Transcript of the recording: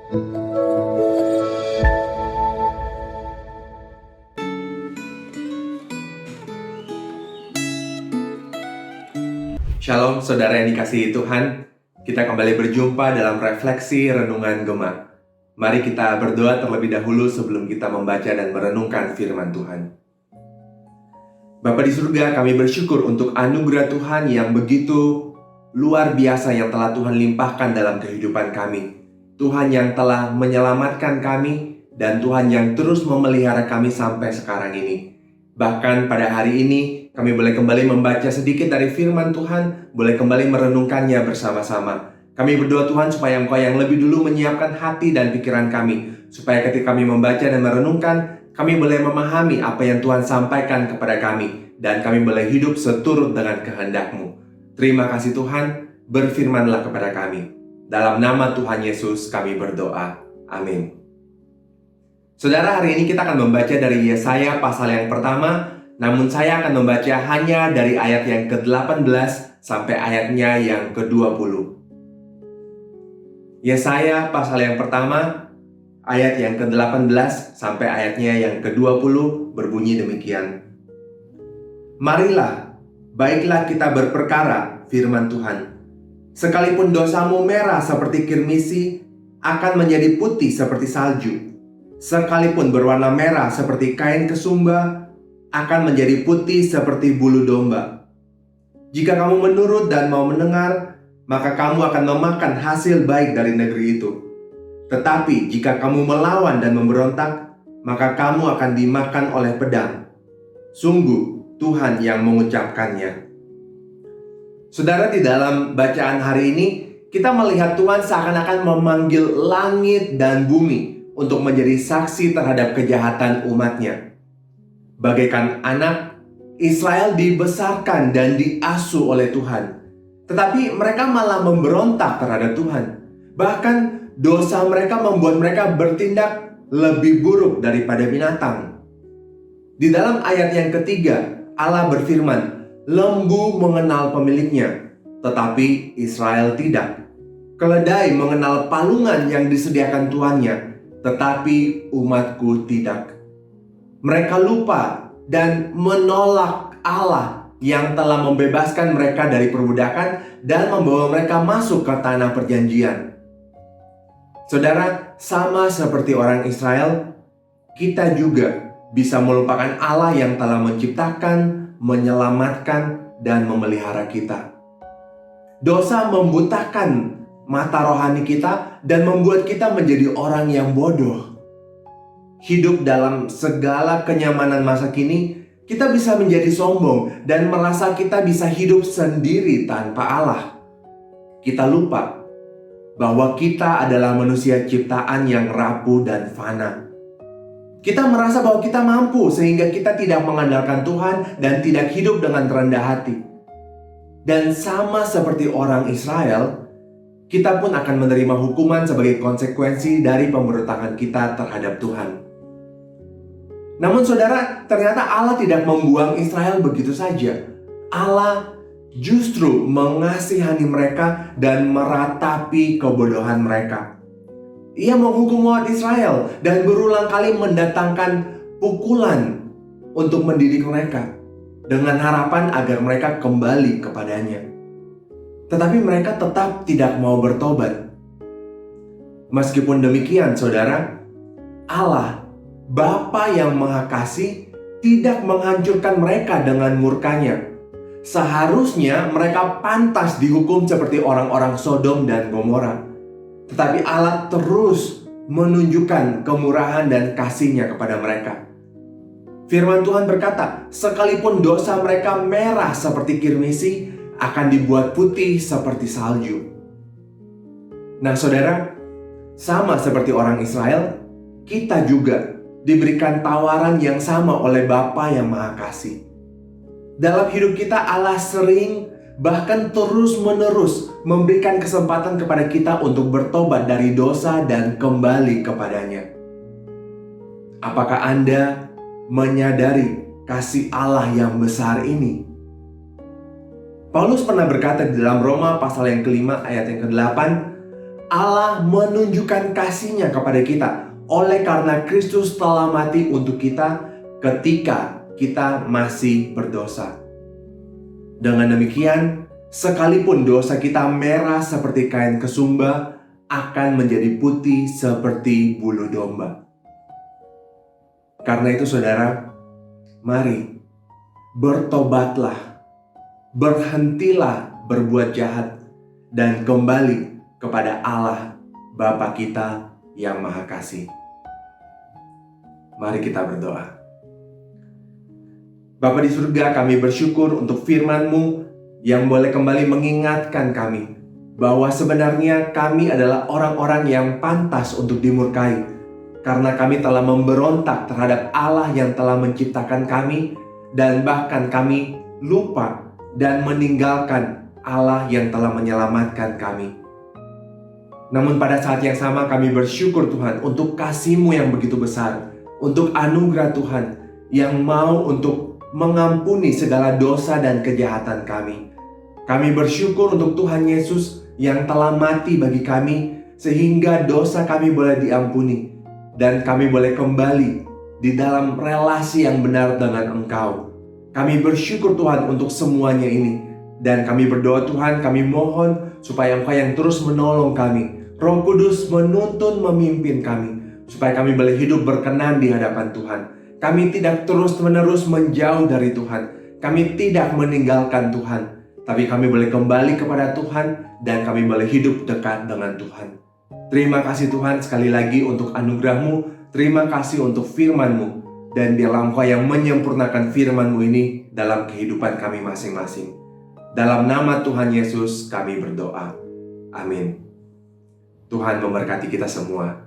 Shalom saudara yang dikasihi Tuhan, kita kembali berjumpa dalam refleksi renungan Gema. Mari kita berdoa terlebih dahulu sebelum kita membaca dan merenungkan firman Tuhan. Bapa di surga, kami bersyukur untuk anugerah Tuhan yang begitu luar biasa yang telah Tuhan limpahkan dalam kehidupan kami. Tuhan yang telah menyelamatkan kami dan Tuhan yang terus memelihara kami sampai sekarang ini. Bahkan pada hari ini kami boleh kembali membaca sedikit dari firman Tuhan, boleh kembali merenungkannya bersama-sama. Kami berdoa Tuhan supaya Engkau yang lebih dulu menyiapkan hati dan pikiran kami, supaya ketika kami membaca dan merenungkan, kami boleh memahami apa yang Tuhan sampaikan kepada kami, dan kami boleh hidup seturut dengan kehendak-Mu. Terima kasih Tuhan, berfirmanlah kepada kami. Dalam nama Tuhan Yesus kami berdoa. Amin. Saudara, hari ini kita akan membaca dari Yesaya pasal yang pertama, namun saya akan membaca hanya dari ayat yang ke-18 sampai ayatnya yang ke-20. Yesaya pasal yang pertama, ayat yang ke-18 sampai ayatnya yang ke-20 berbunyi demikian. Marilah, baiklah kita berperkara, firman Tuhan. Sekalipun dosamu merah seperti kirmisi, akan menjadi putih seperti salju. Sekalipun berwarna merah seperti kain kesumba, akan menjadi putih seperti bulu domba. Jika kamu menurut dan mau mendengar, maka kamu akan memakan hasil baik dari negeri itu. Tetapi jika kamu melawan dan memberontak, maka kamu akan dimakan oleh pedang. Sungguh Tuhan yang mengucapkannya. Saudara, di dalam bacaan hari ini, kita melihat Tuhan seakan-akan memanggil langit dan bumi untuk menjadi saksi terhadap kejahatan umatnya. Bagaikan anak, Israel dibesarkan dan diasuh oleh Tuhan. Tetapi mereka malah memberontak terhadap Tuhan. Bahkan dosa mereka membuat mereka bertindak lebih buruk daripada binatang. Di dalam ayat yang ketiga, Allah berfirman, lembu mengenal pemiliknya, tetapi Israel tidak. Keledai mengenal palungan yang disediakan tuannya, tetapi umatku tidak. Mereka lupa dan menolak Allah yang telah membebaskan mereka dari perbudakan dan membawa mereka masuk ke tanah perjanjian. Saudara, sama seperti orang Israel, kita juga bisa melupakan Allah yang telah menciptakan, menyelamatkan, dan memelihara kita. Dosa membutakan mata rohani kita dan membuat kita menjadi orang yang bodoh. Hidup dalam segala kenyamanan masa kini, kita bisa menjadi sombong dan merasa kita bisa hidup sendiri tanpa Allah. Kita lupa bahwa kita adalah manusia ciptaan yang rapuh dan fana. Kita merasa bahwa kita mampu sehingga kita tidak mengandalkan Tuhan dan tidak hidup dengan rendah hati. Dan sama seperti orang Israel, kita pun akan menerima hukuman sebagai konsekuensi dari pemberontakan kita terhadap Tuhan. Namun saudara, ternyata Allah tidak membuang Israel begitu saja. Allah justru mengasihani mereka dan meratapi kebodohan mereka. Ia menghukum umat Israel dan berulang kali mendatangkan pukulan untuk mendidik mereka dengan harapan agar mereka kembali kepadanya. Tetapi mereka tetap tidak mau bertobat. Meskipun demikian, saudara, Allah, Bapa yang Maha Kasih, tidak menghancurkan mereka dengan murkanya. Seharusnya mereka pantas dihukum seperti orang-orang Sodom dan Gomora. Tetapi Allah terus menunjukkan kemurahan dan kasih-Nya kepada mereka. Firman Tuhan berkata, sekalipun dosa mereka merah seperti kirmisi, akan dibuat putih seperti salju. Nah saudara, sama seperti orang Israel, kita juga diberikan tawaran yang sama oleh Bapa yang Maha Kasih. Dalam hidup kita Allah sering bahkan terus-menerus memberikan kesempatan kepada kita untuk bertobat dari dosa dan kembali kepadanya. Apakah Anda menyadari kasih Allah yang besar ini? Paulus pernah berkata di dalam Roma pasal yang ke-5 ayat yang ke-8, Allah menunjukkan kasih-Nya kepada kita oleh karena Kristus telah mati untuk kita ketika kita masih berdosa. Dengan demikian, sekalipun dosa kita merah seperti kain kesumba, akan menjadi putih seperti bulu domba. Karena itu saudara, mari bertobatlah, berhentilah berbuat jahat, dan kembali kepada Allah Bapa kita yang Maha Kasih. Mari kita berdoa. Bapa di surga, kami bersyukur untuk firman-Mu yang boleh kembali mengingatkan kami bahwa sebenarnya kami adalah orang-orang yang pantas untuk dimurkai karena kami telah memberontak terhadap Allah yang telah menciptakan kami, dan bahkan kami lupa dan meninggalkan Allah yang telah menyelamatkan kami. Namun pada saat yang sama kami bersyukur Tuhan untuk kasih-Mu yang begitu besar, untuk anugerah Tuhan yang mau untuk mengampuni segala dosa dan kejahatan kami. Kami bersyukur untuk Tuhan Yesus yang telah mati bagi kami sehingga dosa kami boleh diampuni dan kami boleh kembali di dalam relasi yang benar dengan Engkau. Kami bersyukur Tuhan untuk semuanya ini, dan kami berdoa Tuhan, kami mohon supaya Engkau yang terus menolong kami. Roh Kudus menuntun memimpin kami supaya kami boleh hidup berkenan di hadapan Tuhan. Kami tidak terus-menerus menjauh dari Tuhan. Kami tidak meninggalkan Tuhan, tapi kami boleh kembali kepada Tuhan dan kami boleh hidup dekat dengan Tuhan. Terima kasih Tuhan sekali lagi untuk anugerah-Mu. Terima kasih untuk firman-Mu. Dan biarlah Engkau yang menyempurnakan firman-Mu ini dalam kehidupan kami masing-masing. Dalam nama Tuhan Yesus kami berdoa. Amin. Tuhan memberkati kita semua.